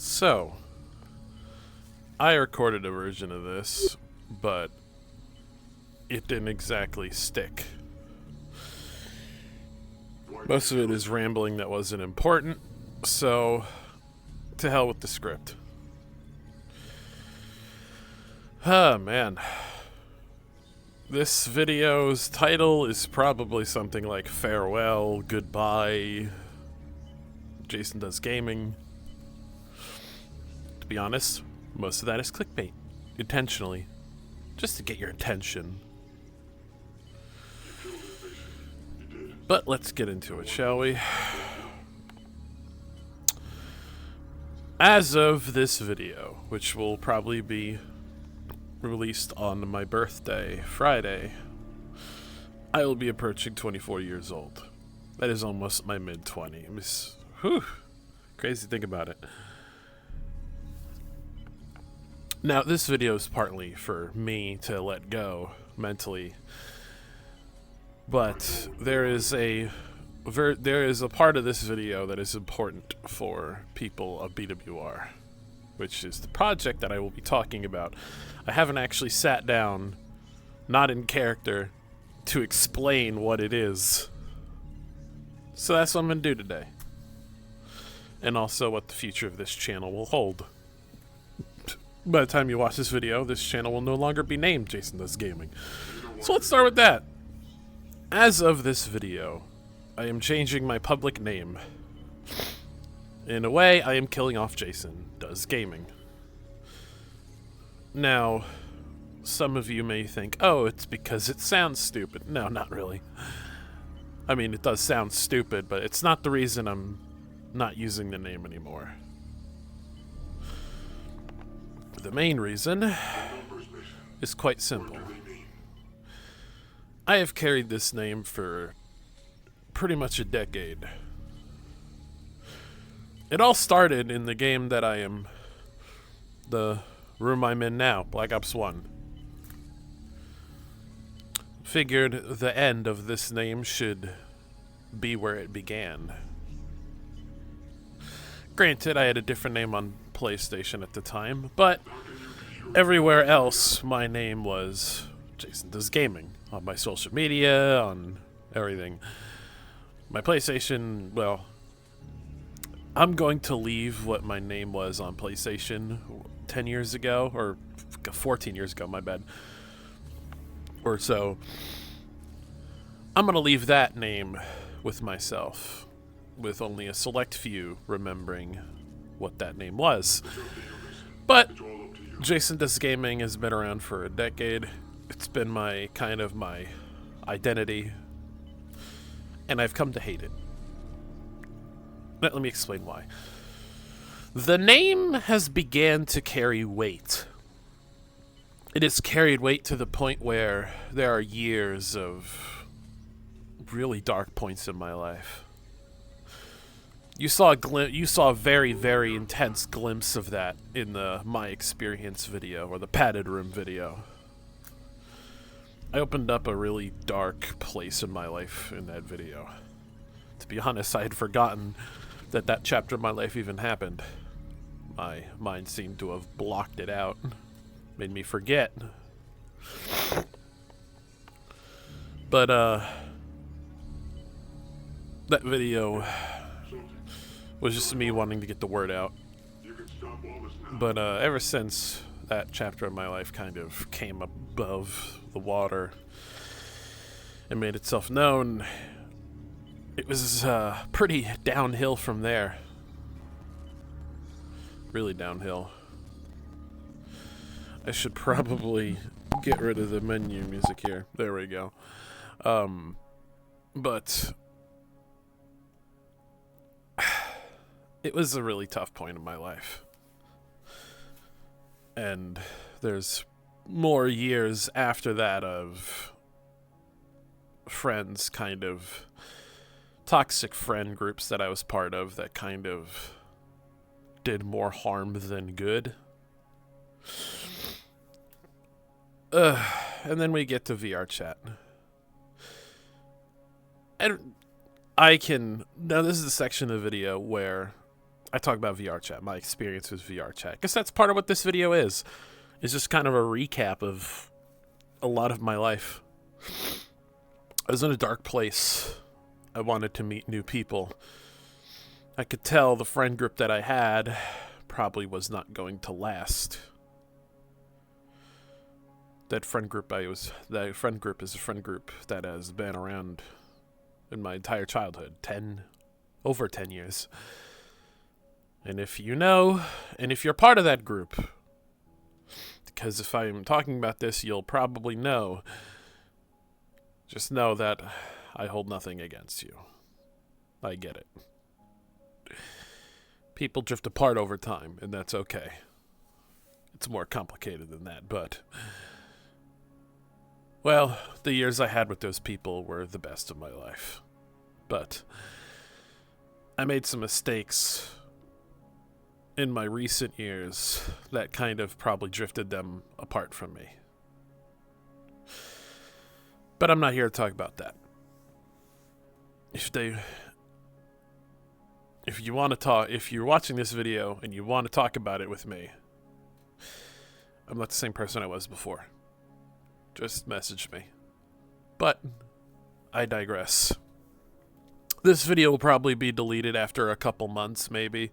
So, I recorded a version of this, but it didn't exactly stick. Most of it is rambling that wasn't important, so to hell with the script. Oh man. This video's title is probably something like Farewell, Goodbye, Jason Does Gaming. To be honest, most of that is clickbait. Intentionally. Just to get your attention. But let's get into it, shall we? As of this video, which will probably be released on my birthday, Friday, I will be approaching 24 years old. That is almost my mid-20s. Whew. Crazy to think about it. Now, this video is partly for me to let go mentally, but there is a part of this video that is important for people of BWR, which is the project that I will be talking about. I haven't actually sat down, not in character, to explain what it is. So that's what I'm going to do today. And also what the future of this channel will hold. By the time you watch this video, this channel will no longer be named Jason Does Gaming. So let's start with that. As of this video, I am changing my public name. In a way, I am killing off Jason Does Gaming. Now, some of you may think, oh, it's because it sounds stupid. No, not really. I mean, it does sound stupid, but it's not the reason I'm not using the name anymore. The main reason is quite simple. I have carried this name for pretty much a decade. It all started in the game that the room I'm in now, Black Ops 1. Figured the end of this name should be where it began. Granted, I had a different name on PlayStation at the time, but everywhere else my name was Jason Does Gaming. On my social media, on everything. My PlayStation, well, I'm going to leave what my name was on PlayStation 10 years ago, or 14 years ago, my bad, or so. I'm going to leave that name with myself, with only a select few remembering what that name was. But Jason Does Gaming has been around for a decade. It's been my identity, and I've come to hate it. Let me explain why. The name has began to carry weight. It has carried weight to the point where there are years of really dark points in my life. You saw a very, very intense glimpse of that in the My Experience video, or the Padded Room video. I opened up a really dark place in my life in that video. To be honest, I had forgotten that chapter of my life even happened. My mind seemed to have blocked it out. Made me forget. But, that video was just me wanting to get the word out. But, ever since that chapter of my life kind of came above the water and made itself known, it was pretty downhill from there. Really downhill. I should probably get rid of the menu music here. There we go. But it was a really tough point in my life. And there's more years after that of friends, kind of toxic friend groups that I was part of that kind of did more harm than good. And then we get to VR chat. And now this is the section of the video where I talk about VR chat, my experience with VR chat. I guess that's part of what this video is. It's just kind of a recap of a lot of my life. I was in a dark place. I wanted to meet new people. I could tell the friend group that I had probably was not going to last. That friend group is a friend group that has been around in my entire childhood, over 10 years. And if you know, and if you're part of that group, because if I'm talking about this, you'll probably know, just know that I hold nothing against you. I get it. People drift apart over time, and that's okay. It's more complicated than that, but... well, the years I had with those people were the best of my life. But I made some mistakes in my recent years that kind of probably drifted them apart from me. But I'm not here to talk about that. If you want to talk, if you're watching this video and you want to talk about it with me, I'm not the same person I was before. Just message me. But I digress. This video will probably be deleted after a couple months, maybe.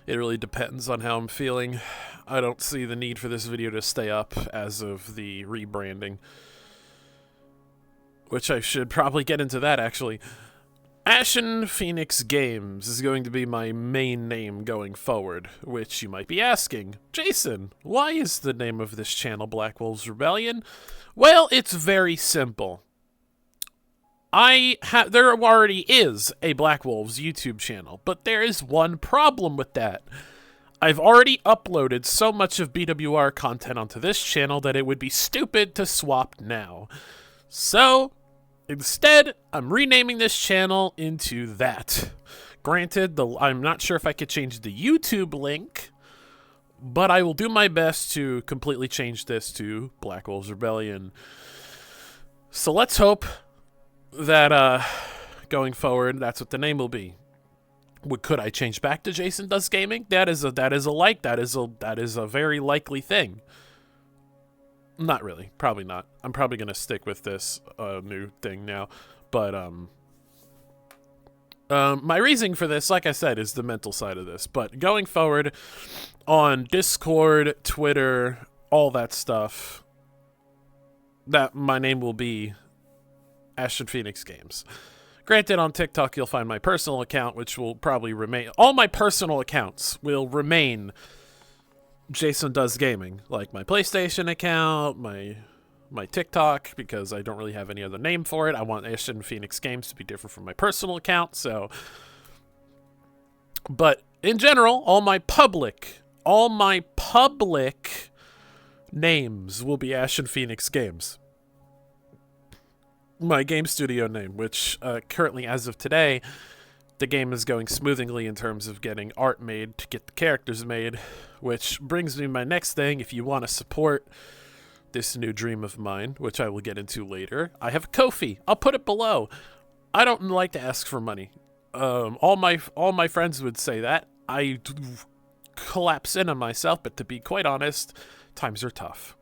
It really depends on how I'm feeling. I don't see the need for this video to stay up as of the rebranding. Which I should probably get into that, actually. Ashen Phoenix Games is going to be my main name going forward, which you might be asking, Jason, why is the name of this channel Black Wolves Rebellion? Well, it's very simple. There already is a Black Wolves YouTube channel, but there is one problem with that. I've already uploaded so much of BWR content onto this channel that it would be stupid to swap now. So, instead, I'm renaming this channel into that. Granted, I'm not sure if I could change the YouTube link, but I will do my best to completely change this to Black Wolves Rebellion. So let's hope that going forward, that's what the name will be. Could I change back to JasonDoesGaming? That is a very likely thing. Not really. Probably not. I'm probably going to stick with this new thing now. But my reasoning for this, like I said, is the mental side of this. But going forward on Discord, Twitter, all that stuff, that my name will be Ashen Phoenix Games. Granted, on TikTok, you'll find my personal account, which will probably remain... all my personal accounts will remain JasonDoesGaming, like my PlayStation account, my TikTok, because I don't really have any other name for it. I want Ashen Phoenix Games to be different from my personal account, so... but, in general, all my public names will be Ashen Phoenix Games. My game studio name, which currently, as of today, the game is going smoothly in terms of getting art made to get the characters made, which brings me to my next thing. If you want to support this new dream of mine, which I will get into later, I have a Ko-fi. I'll put it below. I don't like to ask for money. All my friends would say that. I collapse in on myself, but to be quite honest, times are tough.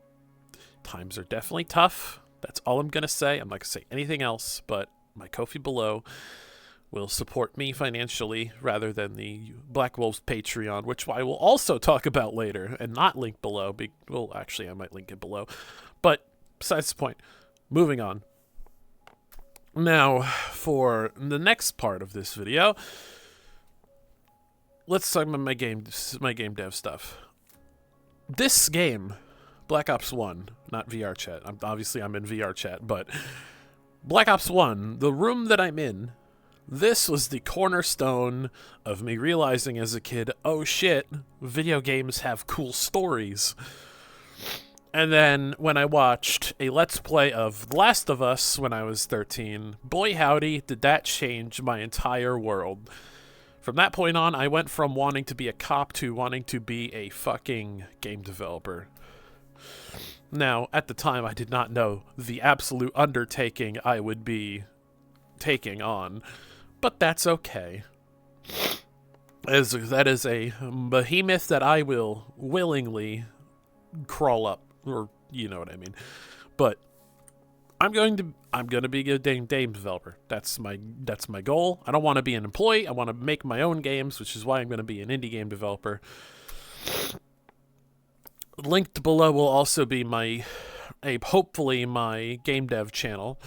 Times are definitely tough. That's all I'm going to say. I'm not going to say anything else, but my Ko-fi below will support me financially rather than the Black Wolves Patreon, which I will also talk about later and not link below. Well, actually, I might link it below. But besides the point, moving on. Now, for the next part of this video, let's talk about my game dev stuff. This game... Black Ops 1, not VR chat. Obviously, I'm in VR chat, but Black Ops 1, the room that I'm in, this was the cornerstone of me realizing as a kid, oh shit, video games have cool stories. And then when I watched a Let's Play of The Last of Us when I was 13, boy howdy, did that change my entire world. From that point on, I went from wanting to be a cop to wanting to be a fucking game developer. Now, at the time, I did not know the absolute undertaking I would be taking on, but that's okay. As that is a behemoth that I will willingly crawl up, or you know what I mean. But I'm going to be a game developer. That's my goal. I don't want to be an employee. I want to make my own games, which is why I'm going to be an indie game developer. Linked below will also be hopefully my game dev channel,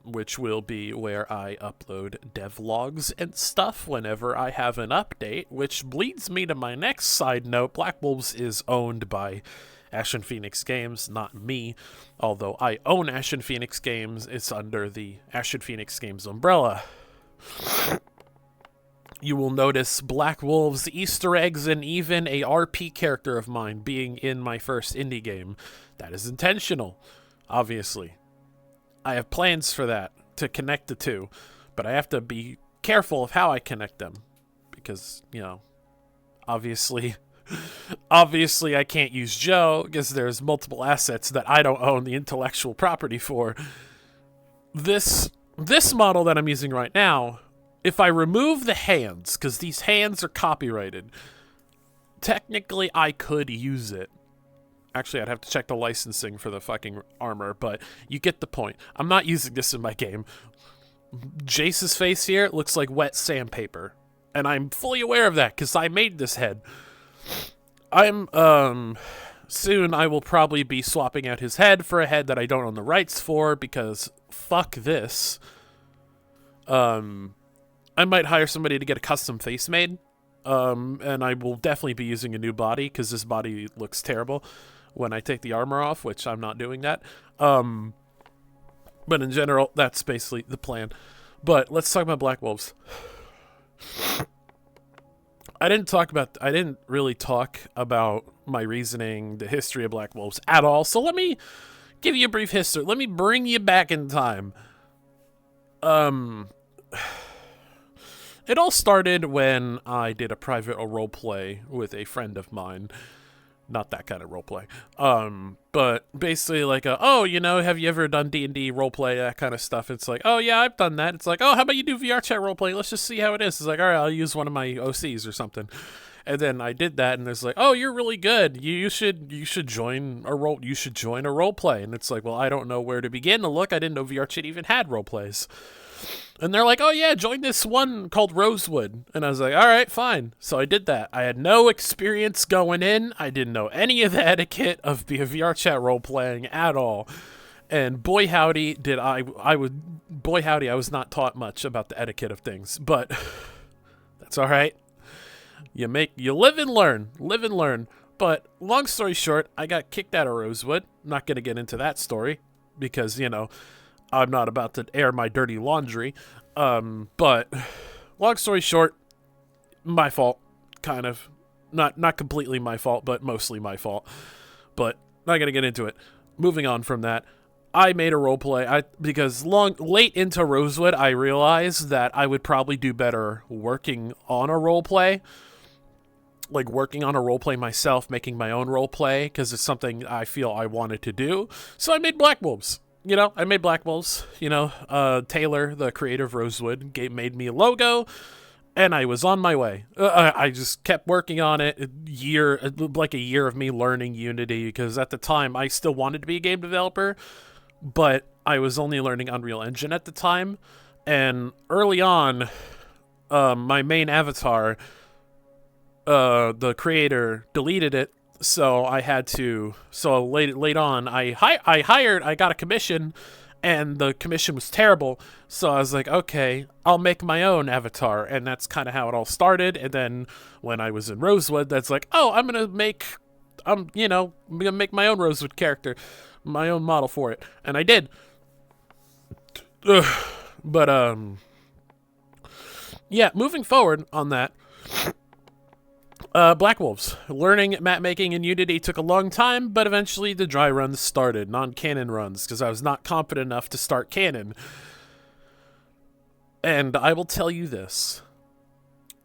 which will be where I upload devlogs and stuff whenever I have an update, which leads me to my next side note. Black Wolves is owned by Ashen Phoenix Games, not me. Although I own Ashen Phoenix Games, it's under the Ashen Phoenix Games umbrella. You will notice Black Wolves, Easter eggs, and even a RP character of mine being in my first indie game. That is intentional, obviously. I have plans for that, to connect the two, but I have to be careful of how I connect them, because, you know, obviously I can't use Joe, because there's multiple assets that I don't own the intellectual property for. This model that I'm using right now, if I remove the hands, because these hands are copyrighted, technically I could use it. Actually, I'd have to check the licensing for the fucking armor, but you get the point. I'm not using this in my game. Jace's face here looks like wet sandpaper, and I'm fully aware of that, because I made this head. Soon I will probably be swapping out his head for a head that I don't own the rights for, because fuck this. I might hire somebody to get a custom face made, and I will definitely be using a new body, because this body looks terrible when I take the armor off, which I'm not doing that. But in general, that's basically the plan. But let's talk about Black Wolves. I didn't really talk about my reasoning, the history of Black Wolves at all, so let me give you a brief history. Let me bring you back in time. It all started when I did a private roleplay with a friend of mine. Not that kind of roleplay. But basically like, oh, you know, have you ever done D&D roleplay, that kind of stuff? It's like, oh, yeah, I've done that. It's like, oh, how about you do VR chat roleplay? Let's just see how it is. It's like, all right, I'll use one of my OCs or something. And then I did that, and there's like, oh, you're really good. You should join a roleplay. And it's like, well, I don't know where to begin to look. I didn't know VR chat even had roleplays. And they're like, oh, yeah, join this one called Rosewood. And I was like, all right, fine. So I did that. I had no experience going in. I didn't know any of the etiquette of the VR chat role-playing at all. And boy howdy, I was not taught much about the etiquette of things. But that's all right. You live and learn. But long story short, I got kicked out of Rosewood. Not going to get into that story because, you know, I'm not about to air my dirty laundry. But long story short, my fault, kind of. Not completely my fault, but mostly my fault. But not going to get into it. Moving on from that, I made a roleplay. Because late into Rosewood, I realized that I would probably do better working on a roleplay. Like working on a roleplay myself, making my own roleplay, because it's something I feel I wanted to do. So I made Black Wolves. You know, I made Black Wolves. You know, Taylor, the creator of Rosewood, made me a logo, and I was on my way. I just kept working on it. Like a year of me learning Unity, because at the time I still wanted to be a game developer, but I was only learning Unreal Engine at the time. And early on, my main avatar, the creator deleted it, so I had to. So late on, I got a commission, and the commission was terrible. So I was like, okay, I'll make my own avatar, and that's kind of how it all started. And then when I was in Rosewood, that's like, oh, I'm gonna make my own Rosewood character, my own model for it, and I did. But yeah, moving forward on that. Black Wolves. Learning map making in Unity took a long time, but eventually the dry runs started, non-canon runs, because I was not confident enough to start canon. And I will tell you this,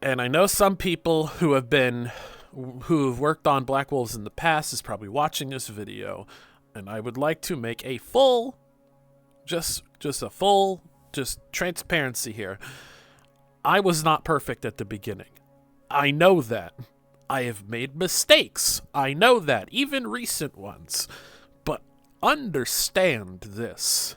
and I know some people who've worked on Black Wolves in the past is probably watching this video, and I would like to make a full, just transparency here. I was not perfect at the beginning. I know that. I have made mistakes. I know that, even recent ones. But understand this.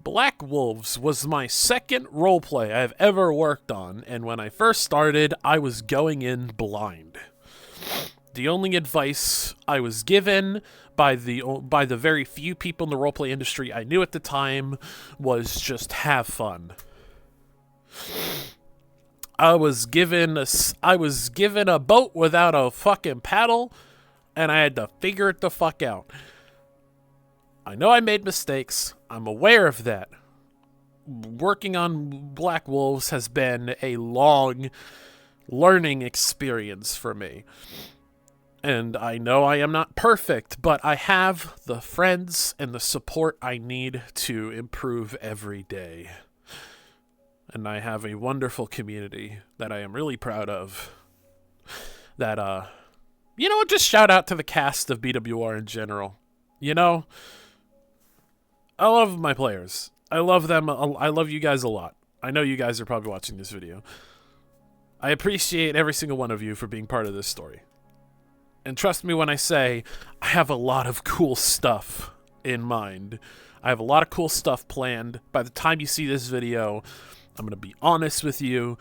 Black Wolves was my second roleplay I've ever worked on, and when I first started, I was going in blind. The only advice I was given by the very few people in the roleplay industry I knew at the time was just have fun. I was given a boat without a fucking paddle, and I had to figure it the fuck out. I know I made mistakes. I'm aware of that. Working on Black Wolves has been a long learning experience for me. And I know I am not perfect, but I have the friends and the support I need to improve every day. And I have a wonderful community that I am really proud of. That, just shout out to the cast of BWR in general. I love my players. I love them. I love you guys a lot. I know you guys are probably watching this video. I appreciate every single one of you for being part of this story. And trust me when I say, I have a lot of cool stuff in mind. I have a lot of cool stuff planned. By the time you see this video, I'm going to be honest with you.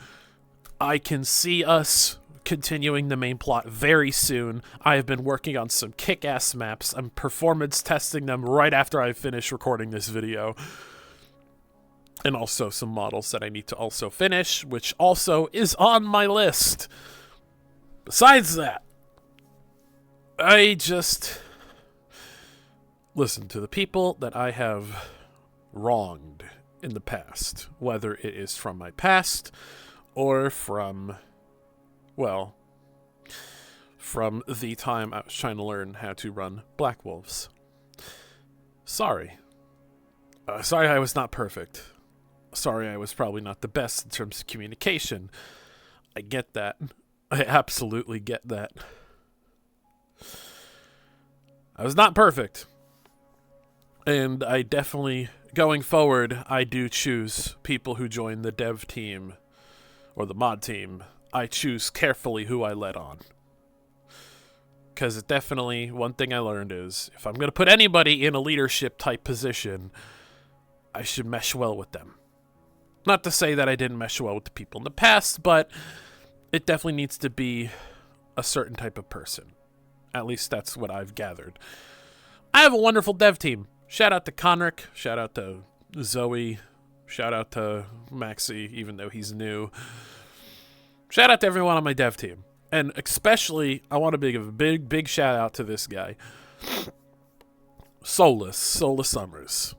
I can see us continuing the main plot very soon. I have been working on some kick-ass maps. I'm performance testing them right after I finish recording this video. And also some models that I need to also finish, which also is on my list. Besides that, I just listen to the people that I have wronged in the past, whether it is from my past or from the time I was trying to learn how to run Black Wolves. Sorry. Sorry I was not perfect. Sorry I was probably not the best in terms of communication. I get that. I absolutely get that. I was not perfect. And I definitely, going forward, I do choose people who join the dev team or the mod team. I choose carefully who I let on. Because it definitely, one thing I learned is, if I'm going to put anybody in a leadership type position, I should mesh well with them. Not to say that I didn't mesh well with the people in the past, but it definitely needs to be a certain type of person. At least that's what I've gathered. I have a wonderful dev team. Shout out to Conric. Shout out to Zoe. Shout out to Maxi, even though he's new. Shout out to everyone on my dev team. And especially, I want to give a big shout out to this guy. Sola Summers.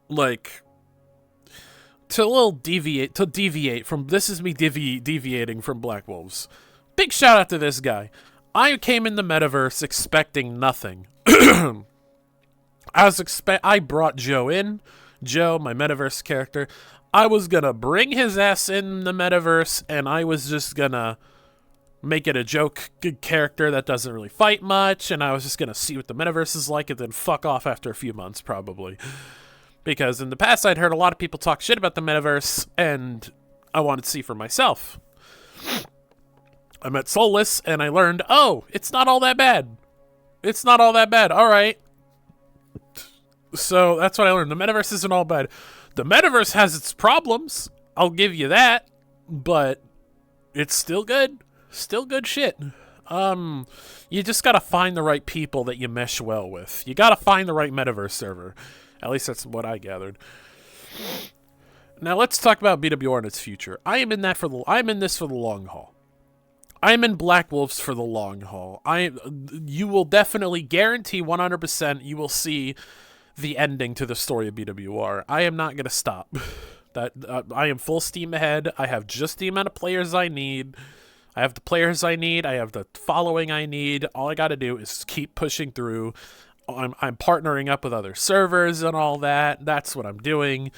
Like, to deviate from, this is me deviating from Black Wolves. Big shout out to this guy. I came in the metaverse expecting nothing. I brought Joe in. Joe, my metaverse character. I was gonna bring his ass in the metaverse, and I was just gonna make it a joke character that doesn't really fight much, and I was just gonna see what the metaverse is like and then fuck off after a few months, probably. Because in the past, I'd heard a lot of people talk shit about the metaverse, and I wanted to see for myself. I met Soulless, and I learned, oh, it's not all that bad. It's not all that bad. All right. So that's what I learned. The metaverse isn't all bad. The metaverse has its problems. I'll give you that. But it's still good. Still good shit. You just gotta find the right people that you mesh well with. You gotta find the right metaverse server. At least that's what I gathered. Now let's talk about BWR and its future. I'm in this for the long haul. I'm in Black Wolves for the long haul. You will definitely guarantee 100% you will see the ending to the story of BWR. I am not going to stop. I am full steam ahead. I have just the amount of players I need. I have the players I need. I have the following I need. All I got to do is keep pushing through. I'm partnering up with other servers and all that. That's what I'm doing.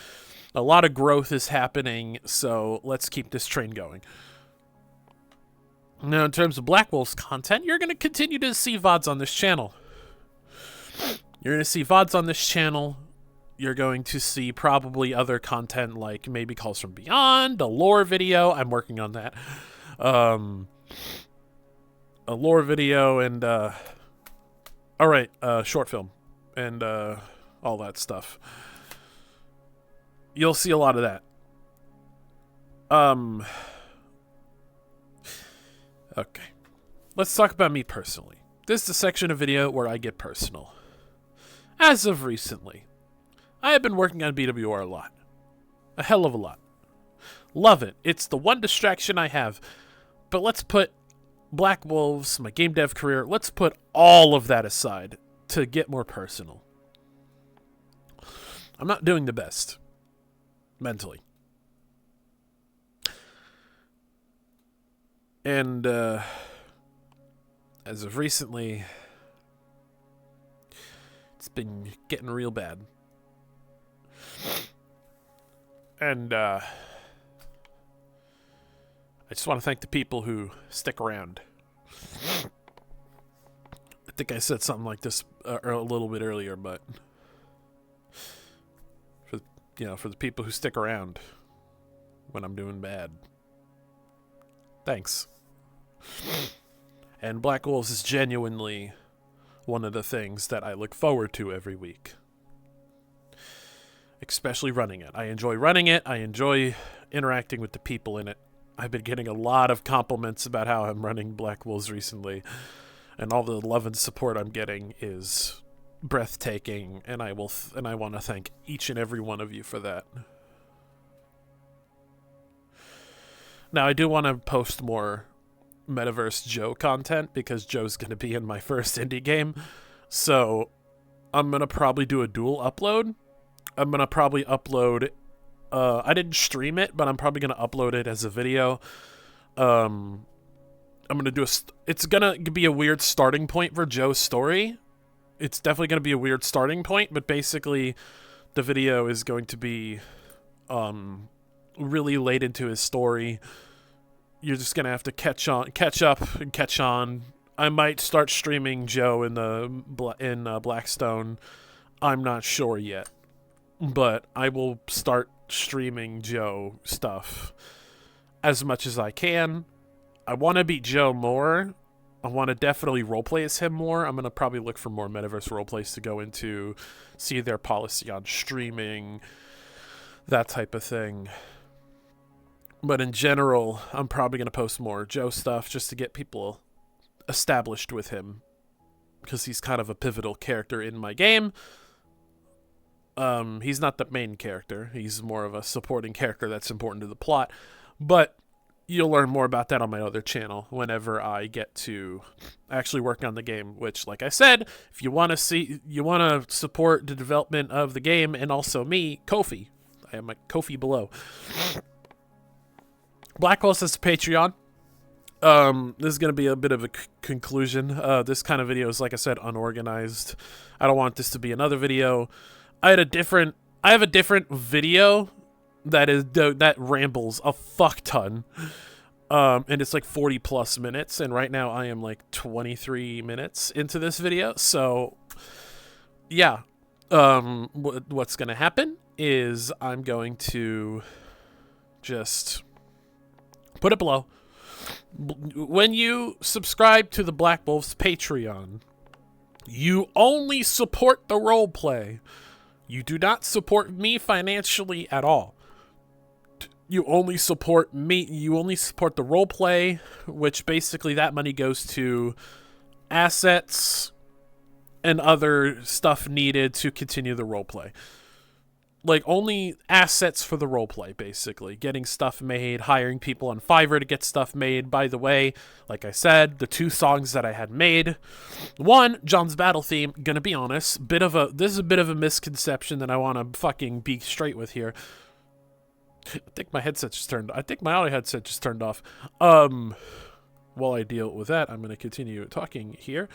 A lot of growth is happening, so let's keep this train going. Now, in terms of Black Wolves content, you're going to continue to see VODs on this channel. You're going to see VODs on this channel. You're going to see probably other content like maybe Calls from Beyond, a lore video. I'm working on that. a lore video, and alright, short film, and all that stuff. You'll see a lot of that. Okay. Let's talk about me personally. This is a section of video where I get personal. As of recently, I have been working on BWR a lot. A hell of a lot. Love it. It's the one distraction I have. But let's put Black Wolves, my game dev career, let's put all of that aside to get more personal. I'm not doing the best. Mentally. And, as of recently, it's been getting real bad. And, I just want to thank the people who stick around. I think I said something like this a little bit earlier, but for the people who stick around when I'm doing bad, thanks. And Black Wolves is genuinely one of the things that I look forward to every week. Especially running it. I enjoy running it. I enjoy interacting with the people in it. I've been getting a lot of compliments about how I'm running Black Wolves recently. And all the love and support I'm getting is breathtaking. And I want to thank each and every one of you for that. Now, I do want to post more Metaverse Joe content because Joe's going to be in my first indie game. So I'm going to probably do a dual upload. I'm going to probably upload... I didn't stream it, but I'm probably going to upload it as a video. I'm going to do it's going to be a weird starting point for Joe's story. It's definitely going to be a weird starting point, but basically the video is going to be really late into his story. You're just going to have to catch up and catch on. I might start streaming Joe in Blackstone. I'm not sure yet. But I will start streaming Joe stuff as much as I can. I want to beat Joe more. I want to definitely roleplay as him more. I'm going to probably look for more Metaverse roleplays to go into, see their policy on streaming, that type of thing. But in general, I'm probably going to post more Joe stuff just to get people established with him, because he's kind of a pivotal character in my game. He's not the main character. He's more of a supporting character that's important to the plot. But you'll learn more about that on my other channel whenever I get to actually work on the game, which, like I said, if you want to support the development of the game and also me, Ko-fi. I have my Ko-fi below. Black Wolves has a Patreon. This is going to be a bit of a conclusion. This kind of video is, like I said, unorganized. I don't want this to be another video. I have a different video that rambles a fuck ton. And it's like 40 plus minutes, and right now I am like 23 minutes into this video. So yeah. What's going to happen is I'm going to just put it below. When you subscribe to the Black Wolves Patreon, you only support the roleplay. You do not support me financially at all. You only support me. You only support the roleplay, which basically that money goes to assets and other stuff needed to continue the roleplay. Like, only assets for the roleplay, basically. Getting stuff made, hiring people on Fiverr to get stuff made. By the way, like I said, the 2 songs that I had made. One, John's Battle Theme, gonna be honest, this is a bit of a misconception that I want to fucking be straight with here. I think my audio headset just turned off. While I deal with that, I'm gonna continue talking here.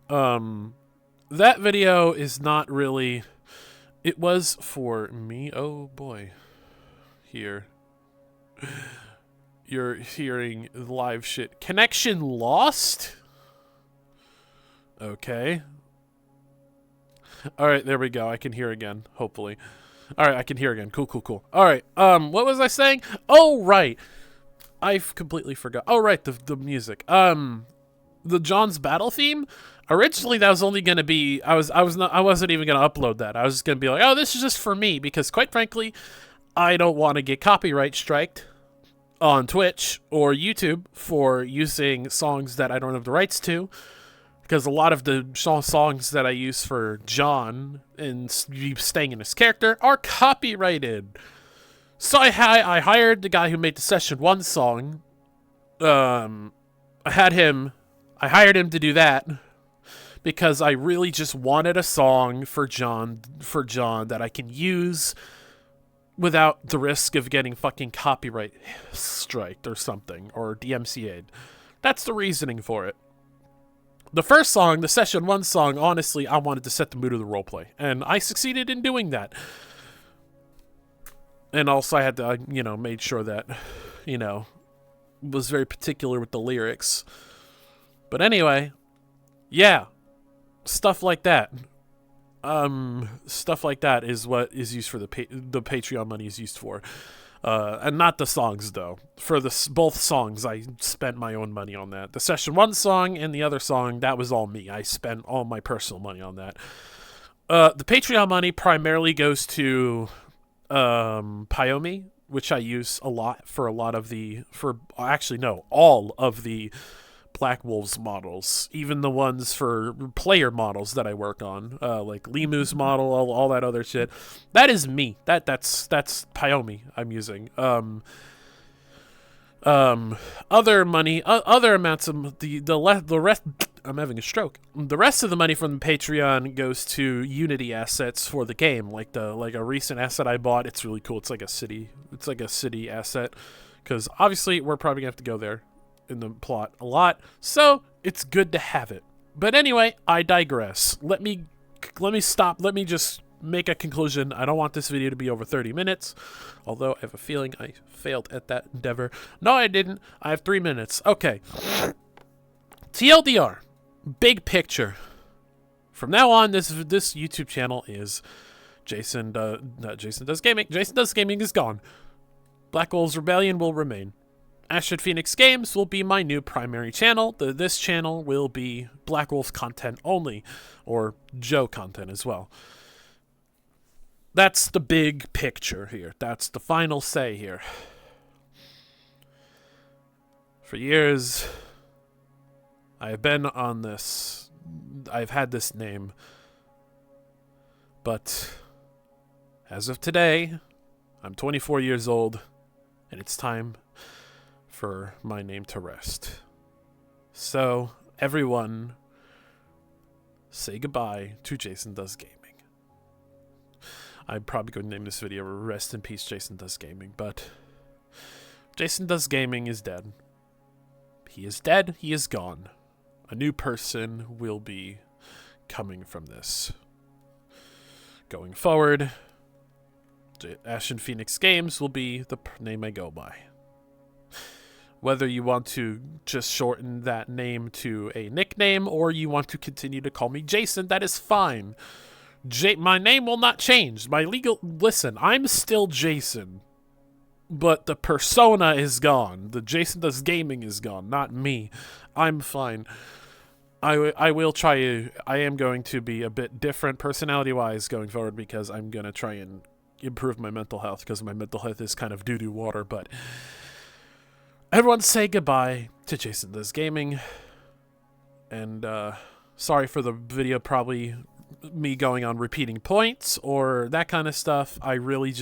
That video is not really... It was for me. Oh boy. Here. You're hearing live shit. Connection lost? Okay. Alright, there we go. I can hear again, hopefully. Alright, I can hear again. Cool. Alright, what was I saying? Oh, right. I've completely forgot. Oh, right, the music. The John's battle theme. Originally, that was only gonna be. I wasn't even gonna upload that. I was just gonna be like, oh, this is just for me because, quite frankly, I don't want to get copyright striked on Twitch or YouTube for using songs that I don't have the rights to. Because a lot of the songs that I use for John and staying in his character are copyrighted. So I hired the guy who made the Session 1 song. I hired him to do that because I really just wanted a song for John that I can use without the risk of getting fucking copyright striked or something, or DMCA'd. That's the reasoning for it. The first song, the Session 1 song, honestly, I wanted to set the mood of the roleplay, and I succeeded in doing that. And also I had to, made sure that, was very particular with the lyrics. But anyway, yeah, stuff like that. Stuff like that is what is used for the Patreon money is used for. And not the songs, though. For both songs, I spent my own money on that. The Session 1 song and the other song, that was all me. I spent all my personal money on that. The Patreon money primarily goes to Pyomi, which I use a lot for all of the Black Wolves models, even the ones for player models that I work on, like Limu's model, all that other shit. That is me. That's Pyomi I'm using. Other money, other amounts of the rest. I'm having a stroke. The rest of the money from the Patreon goes to Unity assets for the game, like a recent asset I bought. It's really cool. It's like a city. It's like a city asset, because obviously we're probably gonna have to go there in the plot a lot, so it's good to have it. But anyway, I digress. Let me stop. Let me just make a conclusion. I don't want this video to be over 30 minutes, although I have a feeling I failed at that endeavor. No, I didn't. I have 3 minutes. Okay. TLDR. Big picture. From now on, this YouTube channel is Jason Does Gaming. Jason Does Gaming is gone. Black Wolves Rebellion will remain. Ashford Phoenix Games will be my new primary channel. This channel will be Black Wolf content only, or Joe content as well. That's the big picture here. That's the final say here. For years, I have been on this. I've had this name. But as of today, I'm 24 years old, and it's time for my name to rest. So, everyone, say goodbye to Jason Does Gaming. I'm probably going to name this video Rest in Peace Jason Does Gaming, but Jason Does Gaming is dead. He is dead, he is gone. A new person will be coming from this. Going forward, Ashford Phoenix Games will be the name I go by. Whether you want to just shorten that name to a nickname or you want to continue to call me Jason, that is fine. My name will not change. Listen, I'm still Jason, but the persona is gone. The Jason Does Gaming is gone, not me. I'm fine. I will try. I am going to be a bit different personality-wise going forward because I'm going to try and improve my mental health because my mental health is kind of doo-doo water, but everyone say goodbye to Jason Does Gaming. And sorry for the video, probably me going on repeating points or that kind of stuff. I really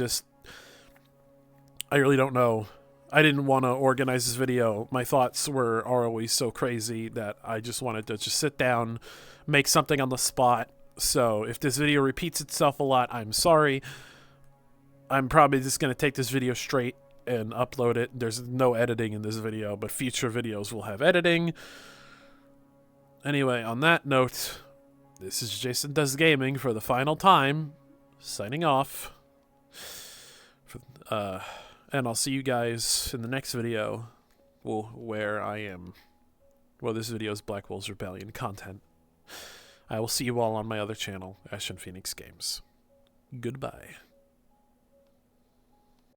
don't know. I didn't want to organize this video. My thoughts are always so crazy that I just wanted to just sit down, make something on the spot. So if this video repeats itself a lot, I'm sorry. I'm probably just going to take this video straight and upload it. There's no editing in this video, but future videos will have editing. Anyway, on that note, this is Jason Does Gaming for the final time, signing off. And I'll see you guys in the next video, where I am. Well, this video is Black Wolves Rebellion content. I will see you all on my other channel, Ashford Phoenix Games. Goodbye.